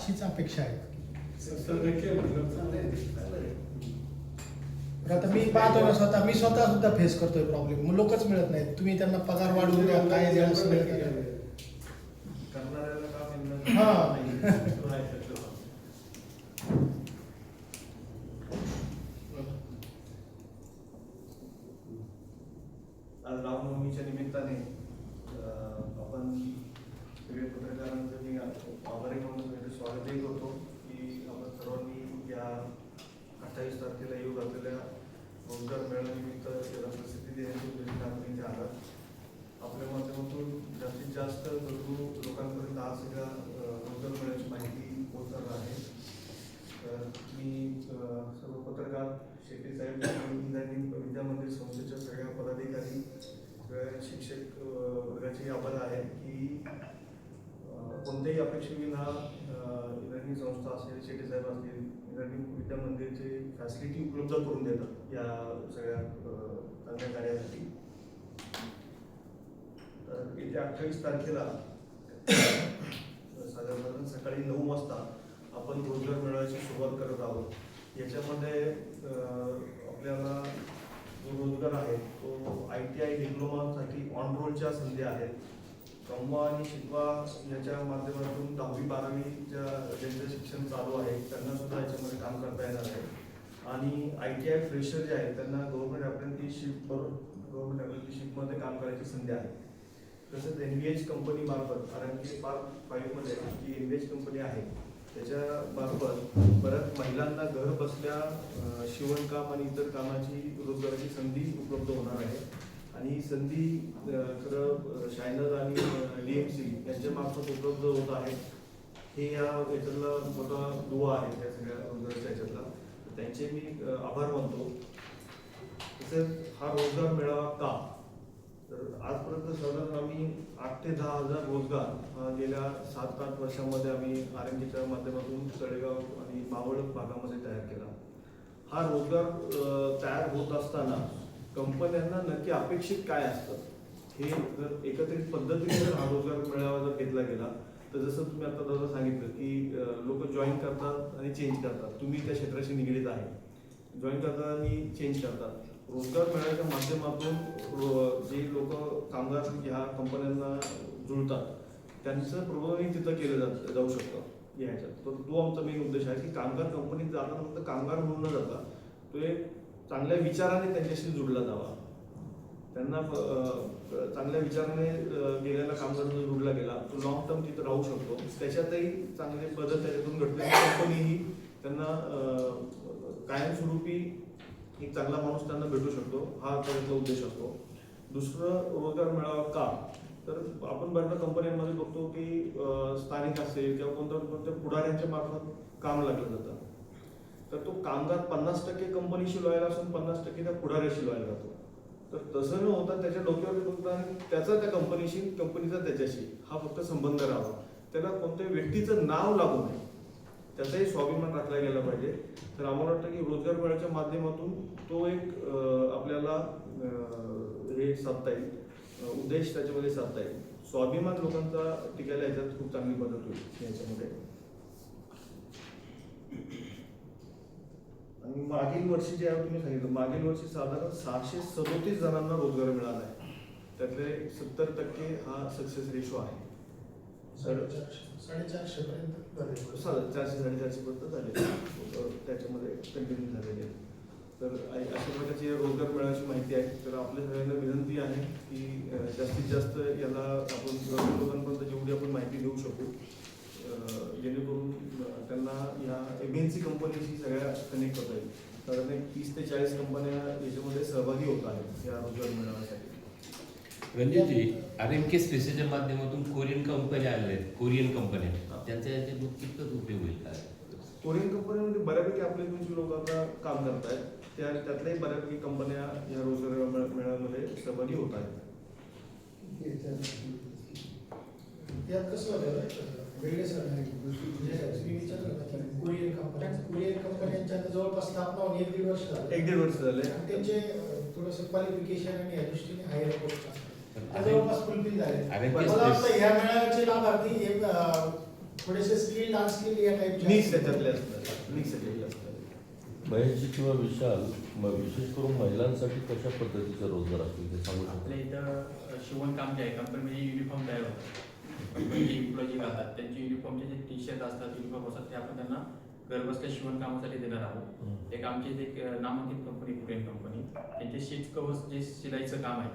अशीच अपेक्षा आहे. 70% आता मी पाहतोय ना स्वतः, मी स्वतः सुद्धा फेस करतोय प्रॉब्लेम. मग लोकच मिळत नाहीत. तुम्ही त्यांना पगार वाढवून द्या, काय द्या, असं मिळत नाही. करणाऱ्याला काम हा. आज रामनवमीच्या निमित्ताने आपण सगळे पत्रकारांचं मी आभारी म्हणून स्वागतही करतो की आपण सर्वांनी या 28 तारखेला येऊ घातलेल्या रोजगार मेळाव्यानिमित्त त्याला प्रसिद्धी देण्याची उद्देश आपण इथे आलात. आपल्या माध्यमातून जास्तीत जास्त लोकांपर्यंत आज सगळ्या रोजगार मेळाव्याची माहिती पोहोचणार आहे. तर मी सर्व पत्रकार, शेट्टी साहेब, विद्या मंदिर संस्थेच्या सगळ्या पदाधिकारी, सगळ्या शिक्षक वर्गाचे आभार आहे की कोणत्याही अपेक्षेविना इराणी संस्था असेल, शेट्टी साहेब असतील, इराणी विद्या मंदिरचे फॅसिलिटी उपलब्ध करून देतात या सगळ्या चांगल्या कार्यासाठी. तर येत्या 28 तारखेला साधारण सकाळी 9 वाजता आपण रोजगार मेळाव्याची सुरुवात करत आहोत. याच्यामध्ये आपल्याला जो रोजगार आहे तो ITI डिप्लोमासाठी ऑन रोलच्या संधी आहेत. कमवा आणि शिकवा याच्या माध्यमातून 10वी-12वीच्या ज्यांचं शिक्षण चालू आहे त्यांना सुद्धा याच्यामध्ये काम करता येणार आहे. आणि ITI फ्रेशर जे आहेत त्यांना गव्हर्नमेंट अप्रेंटिसशिपमध्ये काम करायची संधी आहे. तसंच NVH कंपनी मार्फत, कारण की पार्ट 5 मध्ये जी NVH कंपनी आहे त्याच्या मार्फत बऱ्याच महिलांना घर बसल्या शिवणकाम आणि इतर कामाची रोजगाराची संधी उपलब्ध होणार आहे. आणि ही संधी खरं शायनर आणि DMC यांच्या मार्फत उपलब्ध होत आहे. हे याच्यातला मोठा दुवा आहे त्या सगळ्या रोजगाराच्या याच्यातला. त्यांचे मी आभार मानतो. तसेच हा रोजगार मेळावा का, तर आजपर्यंत साधारण आम्ही 8 ते 10 हजार रोजगार गेल्या 7-8 वर्षांमध्ये आम्ही RMGच्या माध्यमातून तळेगाव आणि मावळ भागामध्ये तयार केला. हा रोजगार तयार होत असताना कंपन्यांना नक्की अपेक्षित काय असतं हे जर एकत्रित पद्धतीने जर हा रोजगार मेळावा जर घेतला गेला तर जसं तुम्ही आता दादा सांगितलं की लोक जॉईन करतात आणि चेंज करतात. तुम्ही त्या क्षेत्राशी निगडीत आहे, जॉईन करतात आणि चेंज करतात. रोजगार मेळाव्याच्या माध्यमातून जे लोक कामगार ह्या कंपन्यांना जुळतात त्यांचं प्रबोधन तिथं केलं जाऊ शकतं या ह्याच्यात. तर तो आमचा मेन उद्देश आहे की कामगार कंपनीत जाताना फक्त कामगार म्हणून न जाता तो एक चांगल्या विचाराने त्यांच्याशी जुडला जावा. त्यांना चांगल्या विचाराने गेलेला कामगार जर जुडला गेला तो लॉंग टर्म तिथं राहू शकतो. त्याच्यातही चांगले बदल त्याच्यातून घडले, कंपनीही त्यांना कायमस्वरूपी एक चांगला माणूस त्यांना भेटू शकतो. हा त्याचा उद्देश असतो. दुसरं रोजगार मेळावा का, तर आपण बऱ्याच कंपन्यांमध्ये बघतो की स्थानिक असेल किंवा कोणत्या पुढाऱ्यांच्या मार्फत काम लागलं जातं. तर तो कामगार 50% कंपनीशी लॉयल असून 50% त्या पुढाऱ्याशी लॉयल राहतो. तर तसं न होता त्याच्या डोक्यावर फक्त त्याचा त्या कंपनीशी, कंपनीचा त्याच्याशी हा फक्त संबंध राहावा. त्याला कोणत्याही व्यक्तीचं नाव लागू नये, त्याचाही स्वाभिमान राखला गेला पाहिजे. तर आम्हाला वाटतं की रोजगार मेळाव्याच्या माध्यमातून तो एक आपल्याला हे साधता येईल, उद्देश त्याच्यामध्ये साधता येईल. स्वाभिमान लोकांचा टिकायला याच्यात खूप चांगली मदत होईल याच्यामध्ये. आणि मागील वर्षी जे आहे तुम्ही सांगितलं, मागील वर्षी साधारण 637 जणांना रोजगार मिळाला आहे. त्यातले 70% हा सक्सेस रेशो आहे. 450 पर्यंत 400-450 पर्यंत झाले त्याच्यामध्ये कंटिन्यू झालेले. तर अशा प्रकारची रोजगार मेळाव्याची माहिती आहे. तर आपल्या सगळ्यांना विनंती आहे की जास्तीत जास्त याला आपण लोकांपर्यंत जेवढी आपण माहिती देऊ शकू जेणेकरून त्यांना या MNC कंपनीशी सगळ्या कनेक्ट होता येईल. साधारण 30 ते 40 कंपन्या याच्यामध्ये सहभागी होत आहेत या रोजगार मेळाव्यासाठी. रणजितजी, RMK स्पेसच्या माध्यमातून कोरियन कंपन्या आल्या आहेत, कोरियन कंपन्या, त्यांचा याच्यात कितपत उपयोग होईल काय? कोरियन कंपन्यांमध्ये बऱ्यापैकी आपले तुमची लोक आता काम करत आहेत. त्यातल्याही बऱ्यापैकी कंपन्या या रोजगार मेळाव्यामध्ये सहभागी होत आहेत. यात कसं होतं वेगळे सर कोरियन कंपन्यांच्या जवळपास स्थापना होऊन 1-1.5 वर्ष झाले. 1-1.5 वर्ष झाले. त्यांचे थोडंसं क्वालिफिकेशन आणि या दृष्टीने हायर पोस्ट जवळपास फुलफिल झाले. मला वाटतं ह्या मेळाव्याचे लाभार्थी थोडेसे स्किल्ड अनस्किल्ड या मिक्स टाईपचे त्याच्यातले असतात, मिक्स त्याच्यातले असतात. महेशजी किंवा विशाल विशेष करून महिलांसाठी कशा पद्धतीचे रोजगार असतील ते सांगू आपल्या शकतो? इथं शिवणकाम जे आहे कंपनीमध्ये युनिफॉर्म तयार होतात. कंपनीचे एम्प्लॉई जे घालतात त्यांचे युनिफॉर्मचे जे टी शर्ट असतात, युनिफॉर्म असतात ते आपण त्यांना घरबसल्या शिवणकामासाठी देणार आहोत. एक आमची एक नामांकित कंपनी कुरियन कंपनी, त्यांचे शीट कव्हर्स जे शिलाईचं काम आहे,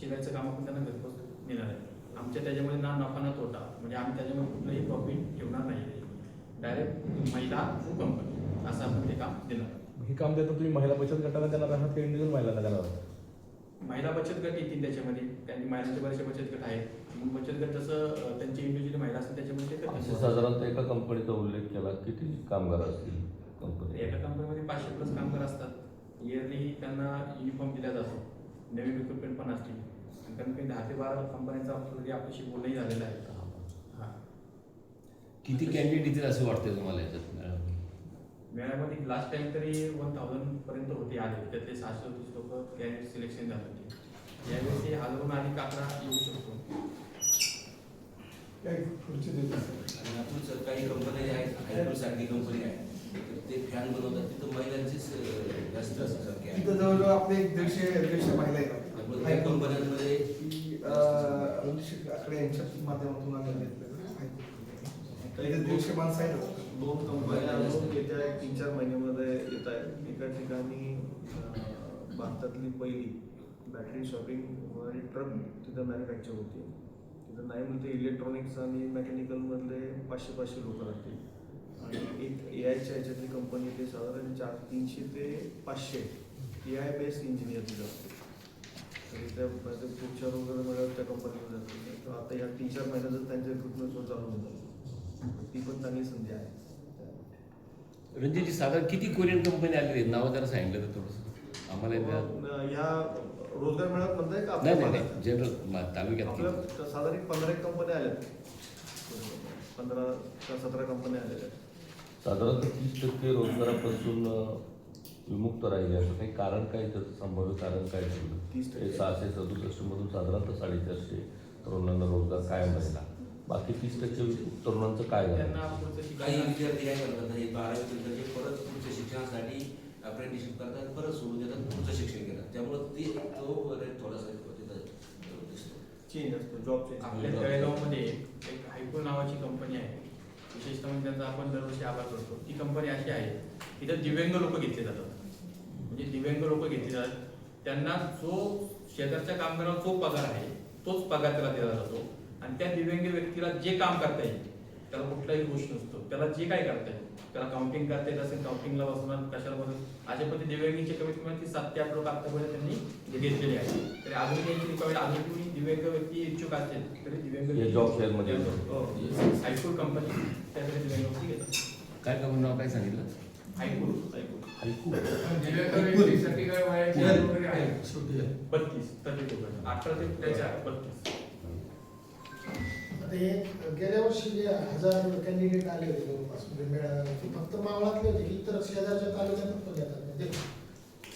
शिलाईचं काम आपण त्यांना घरपोच देणार आहे. आमच्या त्याच्यामध्ये ना नफा ना तोटा, म्हणजे आम्ही त्याच्यामध्ये कुठलंही प्रॉफिट ठेवणार नाही. डायरेक्ट महिला कंपनी असं आपण ते काम देणार आहोत. हे काम देता तुम्ही महिला बचत गटाला देणार आहात की इंडिव्हिज्युअल महिलांना देणार आहात? महिला बचत गट येतील त्याच्यामध्ये, कारण की महिलांचे बरेचसे बचत गट आहेत. मग बचत गट जसं त्यांची इंडिव्हिज्युअल महिला असतील त्याच्यामध्ये ते असे करतील. साधारणतः एका कंपनीचा उल्लेख केला, किती कामगार असतील कंपनी? एका कंपनीमध्ये 500+ कामगार असतात. इयरली त्यांना युनिफॉर्म दिला जातो, नवीन रिक्रुटमेंट पण असतील. आणि कमीत कमी 10 ते 12 कंपन्यांचा ऑलरेडी आपल्याशी बोलणंही झालेलं आहे. हां, किती कॅन्डिडेट येतील असं वाटतंय तुम्हाला याच्यात मॅडम? मेळ्यामध्ये लास्ट टाइम तरी 1000 पर्यंत होते आले, त्यातले 730 लोक कॅन्डिडेट सिलेक्शन झाले होते. यावेळेस ते 1000 अधिक 11 येऊ शकतो. आणि आपण काही कंपन्या ज्या आहेत, हायपूर सारखी कंपनी आहे, तर ते फॅन बनवतात, तिथं महिलांचीच जास्त संख्या आहे. तिथं जवळजवळ आपले 150 महिला आहेत. पण काही कंपन्यांमध्ये आकडे यांच्या माध्यमातून आम्ही घेतलेलं आहे. तर इथे 150 माणसं आहेत. 2 कंपन्या अजून येत्या 3-4 महिन्यामध्ये येत आहेत. एका ठिकाणी भारतातली पहिली बॅटरी शॉपिंग होणारी ट्रक तिथं मॅन्युफॅक्चर होती. तिथं नाही म्हणते इलेक्ट्रॉनिक्स आणि मेकॅनिकलमधले 500 लोक लागतील. आणि एक AI च्या ह्याच्यातली कंपनी ते साधारण 300 ते 500 AI बेस्ड इंजिनियर तिथं असते. तर त्या पुढच्या वगैरे मिळत त्या कंपनीमध्ये जाते. तर आता या 3-4 महिन्यातच त्यांचे रिक्रुटमेंट चालू होतं. ती पण चांगली संधी आहे. रणजितजी, साधारण किती कोरियन कंपनी आलेली आहेत? नावं जरा सांगितलं तर थोडंसं आम्हाला एकदा. ह्या रोजगार मेळाव्यात म्हणताय का नाही आपल्या नाही भागात? जनरल तालुक्यात आपल्या किती? साधारण 15 कंपन्या आल्यात. 15 का 17 कंपन्या आलेल्या आहेत. साधारणतः 30% रोजगारापासून विमुक्त राहिले असं काही कारण काय, त्याचं संभाव्य कारण काय ठरलं? 30%. 667 मधून साधारणतः 450 तरुणांना रोजगार कायम राहिला. बाकी 30% तरुणांचं काय झालं? त्यांना पुढचं काही शिक्षण विद्यार्थी काय करतात, हे 12वी नंतर ते परत पुढच्या शिक्षणासाठी अप्रेंटिसशिप करतात, परत सोडून देतात, पुढचं शिक्षण घेतात. त्यामुळे ते तो रेट थोडासा तिथं दिसतो. चेंज असतो, जॉब चेंज. आपल्या तळेगावमध्ये एक हायपूर नावाची कंपनी आहे. विशेषतः म्हणजे त्यांचा आपण दरवर्षी आभार करतो. ती कंपनी अशी आहे, तिथं दिव्यांग लोक घेतले जातात. म्हणजे दिव्यांग लोक घेतले जातात, त्यांना जो शेजारच्या कामगाराला जो पगार आहे तोच पगार त्याला दिला जातो. आणि त्या दिव्यांग व्यक्तीला जे काम करता येईल, त्याला कुठलाही दोष नसतो. त्याला जे काय करता येईल, त्याला काउंटिंग करता येत असेल काउंटिंगला बसणार, कशाला बसणार, अशा पद्धती दिव्यांगीचे कमीत कमी 7 ते 8 लोक आतापर्यंत त्यांनी घेतलेले आहे. तरी अजून त्यांची रिक्वायर्ड अजून तुम्ही दिव्यांग व्यक्ती इच्छुक असतील तरी दिव्यांग हे जॉब फेअरमध्ये हो. हायपूर कंपनी त्यासाठी दिव्यांग व्यक्ती घेतात. काय कंपनी नाव काय सांगितलं? हायपूर ऐकू 32 18 ते त्याच्या 32. आता हे गेल्या वर्षी जे 1000 कॅन्डिडेट आले होते जवळपास म्हणजे ते फक्त मावळातले होते की इतर शेजारच्या तालुक्यात पण येतात. म्हणजे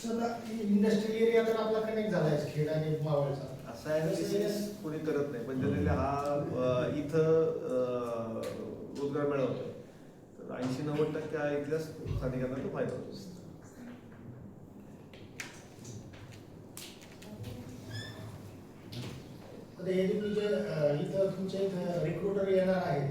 सगळा इंडस्ट्रियल एरिया तर आपला कनेक्ट झाला आहे खेड आणि मावळचा. असा ॲनालिसिस कोणी करत नाही. पण जनरली हा इथं रोजगार मेळावा होतोय. तर 80-90% इथल्याच स्थानिकांना तो फायदा होतो. आता हे तुम्ही जे इथं तुमच्या इथं रिक्रुटर येणार आहेत